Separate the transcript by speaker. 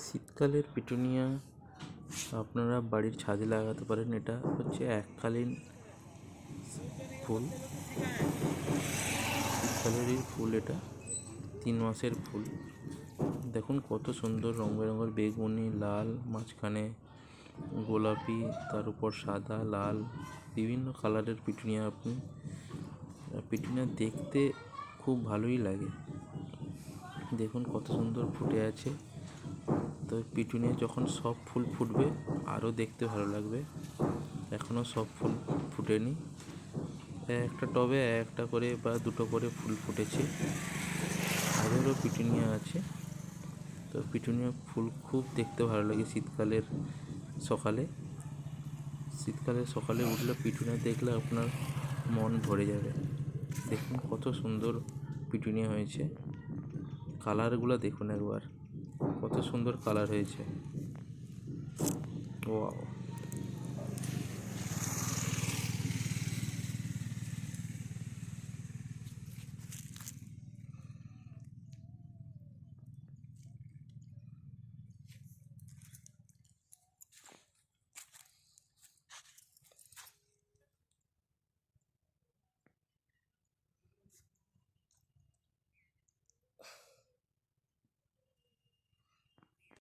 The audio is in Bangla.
Speaker 1: শীতকালের পিটুনিয়া আপনারা বাড়ির ছাদে লাগাতে পারেন। এটা হচ্ছে এককালীন ফুল, শীতকালেরই ফুল। এটা 3 মাসের ফুল। দেখুন কত সুন্দর রং বেরঙের, বেগুনি, লাল, মাঝখানে গোলাপি, তার উপর সাদা, লাল, বিভিন্ন কালারের পিটুনিয়া। পিটুনিয়া দেখতে খুব ভালোই লাগে। দেখুন কত সুন্দর ফুটে আছে। তো পিটুনিয়া যখন সব ফুল ফুটবে আরও দেখতে ভালো লাগবে। এখনও সব ফুল ফুটেনি, একটা টবে একটা করে বা দুটো করে ফুল ফুটেছে। আরও পিটুনিয়া আছে। তো পিটুনিয়া ফুল খুব দেখতে ভালো লাগে শীতকালের সকালে উঠলে পিটুনিয়া দেখলে আপনার মন ভরে যাবে। দেখুন কত সুন্দর পিটুনিয়া হয়েছে। কালারগুলো দেখুন একবার, কত সুন্দর কালার হয়েছে। ওয়াও।